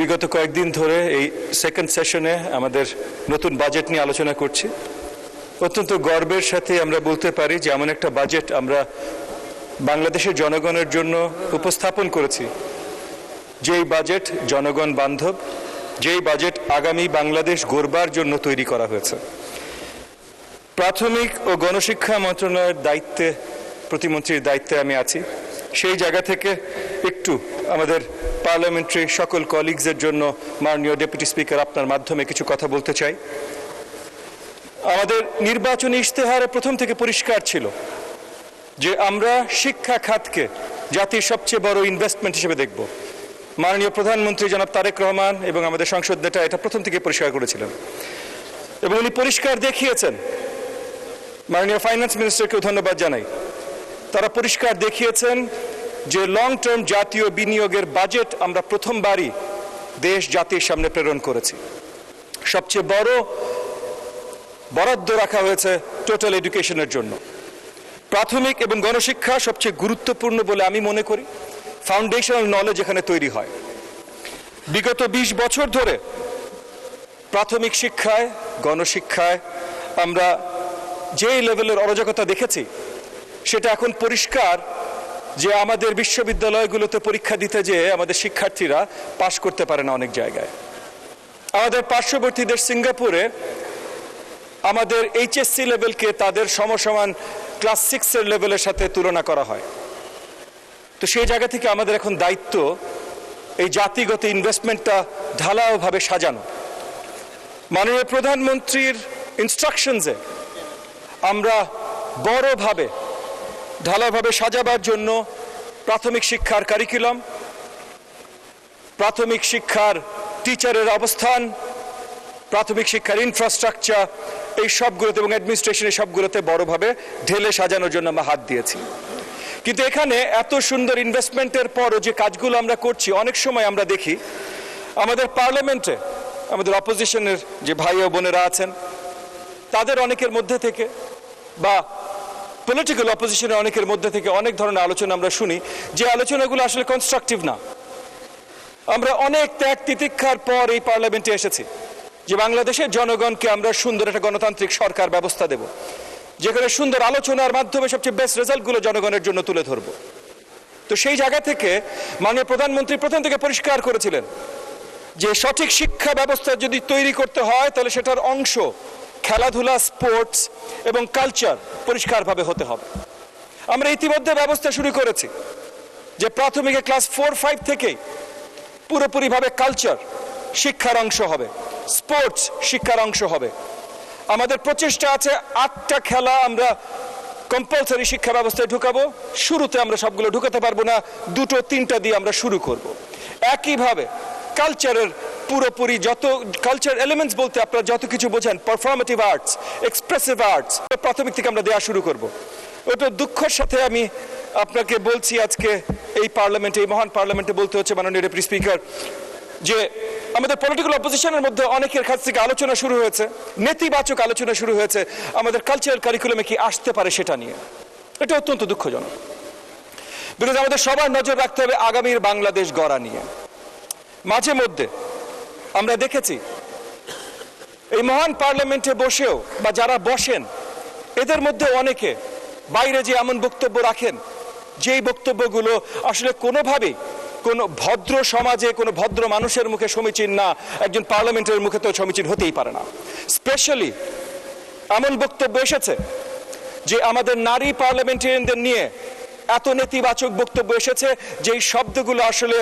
বিগত কয়েকদিন ধরে এই সেকেন্ড সেশনে আমাদের নতুন বাজেট নিয়ে আলোচনা করছি। অত্যন্ত গর্বের সাথে আমরা বলতে পারি যে এমন একটা বাজেট আমরা বাংলাদেশের জনগণের জন্য উপস্থাপন করেছি, যেই বাজেট জনগণ বান্ধব, যেই বাজেট আগামী বাংলাদেশ গড়বার জন্য তৈরি করা হয়েছে। প্রাথমিক ও গণশিক্ষা মন্ত্রণালয়ের দায়িত্বে, প্রতিমন্ত্রীর দায়িত্বে আমি আছি। সেই জায়গা থেকে একটু আমাদের পার্লামেন্টারি সকল কলিগসের জন্য মাননীয় ডেপুটি স্পিকার আপনার মাধ্যমে কিছু কথা বলতে চাই। আমাদের নির্বাচনী ইশতেহারে প্রথম থেকে পরিষ্কার ছিল যে আমরা শিক্ষা খাতকে জাতির সবচেয়ে বড় ইনভেস্টমেন্ট হিসেবে দেখব। মাননীয় প্রধানমন্ত্রী জনাব তারেক রহমান এবং আমাদের সংসদ নেতা এটা প্রথম থেকে পরিষ্কার করেছিলেন এবং উনি পরিষ্কার দেখিয়েছেন। মাননীয় ফাইন্যান্স মিনিস্টারকেও ধন্যবাদ জানাই। তারা পরিষ্কার দেখিয়েছেন যে লং টার্ম জাতীয় বিনিয়োগের বাজেট আমরা প্রথমবারই দেশ জাতির সামনে প্রেরণ করেছি। সবচেয়ে বড় বরাদ্দ রাখা হয়েছে টোটাল এডুকেশনের জন্য। প্রাথমিক এবং গণশিক্ষা সবচেয়ে গুরুত্বপূর্ণ বলে আমি মনে করি। ফাউন্ডেশনাল নলেজ এখানে তৈরি হয়। বিগত 20 বছর ধরে প্রাথমিক শিক্ষায়, গণশিক্ষায় আমরা যে লেভেলের অরাজকতা দেখেছি, সেটা এখন পরিষ্কার যে আমাদের বিশ্ববিদ্যালয়গুলোতে পরীক্ষা দিতে যেয়ে আমাদের শিক্ষার্থীরা পাশ করতে পারে না অনেক জায়গায়। আমাদের পার্শ্ববর্তী দেশ সিঙ্গাপুরে আমাদের এইচএসসি লেভেলকে তাদের সমসমান ক্লাস 6-এর লেভেলের সাথে তুলনা করা হয়। তো সেই জায়গা থেকে আমাদের এখন দায়িত্ব এই জাতিগত ইনভেস্টমেন্টটা ঢালাওভাবে সাজানো। মাননীয় প্রধানমন্ত্রীর ইনস্ট্রাকশনসে আমরা বড়ভাবে ঢালাওভাবে সাজাবার জন্য প্রাথমিক শিক্ষার কারিকুলাম, প্রাথমিক শিক্ষার টিচারের অবস্থান, প্রাথমিক শিক্ষার ইনফ্রাস্ট্রাকচার, এই সবগুলোতে এবং অ্যাডমিনিস্ট্রেশনের সবগুলোতে বড়ভাবে ঢেলে সাজানোর জন্য আমরা হাত দিয়েছি। কিন্তু এখানে এত সুন্দর ইনভেস্টমেন্টের পরও যে কাজগুলো আমরা করছি, অনেক সময় আমরা দেখি আমাদের পার্লামেন্টে আমাদের অপোজিশনের যে ভাই ও বোনেরা আছেন, তাদের অনেকের মধ্যে থেকে বা পলিটিক্যাল অপোজিশনের অনেকের মধ্যে থেকে অনেক ধরনের আলোচনা আমরা শুনি, যে আলোচনাগুলো আসলে কনস্ট্রাকটিভ না। আমরা অনেক ত্যাগ তিতিক্ষার পর এই পার্লামেন্টে এসেছি যে বাংলাদেশের জনগণকে আমরা সুন্দর একটা গণতান্ত্রিক সরকার ব্যবস্থা দেব, যেখানে সুন্দর আলোচনার মাধ্যমে সবচেয়ে বেস্ট রেজাল্টগুলো জনগণের জন্য তুলে ধরব। তো সেই জায়গা থেকে মাননীয় প্রধানমন্ত্রী প্রথম থেকে পরিষ্কার করেছিলেন যে সঠিক শিক্ষা ব্যবস্থা যদি তৈরি করতে হয়, তাহলে সেটার অংশ খেলাধুলা, স্পোর্টস এবং কালচার পরিষ্কারভাবে হতে হবে। আমরা ইতিমধ্যে ব্যবস্থা শুরু করেছি যে প্রাথমিকে ক্লাস 4-5 থেকেই পুরোপুরিভাবে কালচার শিক্ষার অংশ হবে, স্পোর্টস শিক্ষার অংশ হবে। আমাদের প্রচেষ্টা আছে 8টা খেলা আমরা কম্পালসারি শিক্ষা ব্যবস্থায় ঢুকাবো। শুরুতে আমরা সবগুলো ঢুকাতে পারবো না, 2-3টা দিয়ে আমরা শুরু করব। একইভাবে কালচারের পুরোপুরি যত কালচার এলিমেন্টস বলতে আপনারা যত কিছু বোঝেন, পারফর্মেটিভ আর্টস, এক্সপ্রেসিভ আর্টস, প্রাথমিক থেকে আমরা দেওয়া শুরু করব। ওটা দুঃখের সাথে আমি আপনাকে বলছি, আজকে এই পার্লামেন্টে, এই মহান পার্লামেন্টে বলতে হচ্ছে মাননীয় ডেপুটি স্পিকার, যে আমাদের পলিটিক্যাল অপোজিশনের মধ্যে অনেকের কাছ থেকে আলোচনা শুরু হয়েছে, নেতিবাচক আলোচনা শুরু হয়েছে আমাদের কালচারাল কারিকুলামে কি আসতে পারে সেটা নিয়ে। এটা অত্যন্ত দুঃখজনক। বিকজ আমাদের সবার নজর রাখতে হবে আগামীর বাংলাদেশ গড়া নিয়ে। মাঝে মধ্যে আমরা দেখেছি এই মহান পার্লামেন্টে বসেও বা যারা বসেন, এদের মধ্যে অনেকে বাইরে যে এমন বক্তব্য রাখেন, যেই বক্তব্যগুলো আসলে কোনোভাবেই কোনো ভদ্র সমাজে, কোনো ভদ্র মানুষের মুখে সমীচীন না, একজন পার্লামেন্টের মুখে তো সমীচীন হতেই পারে না। স্পেশালি এমন বক্তব্য এসেছে যে আমাদের নারী পার্লামেন্টারিয়ানদের নিয়ে এত নেতিবাচক বক্তব্য এসেছে, যেই শব্দগুলো আসলে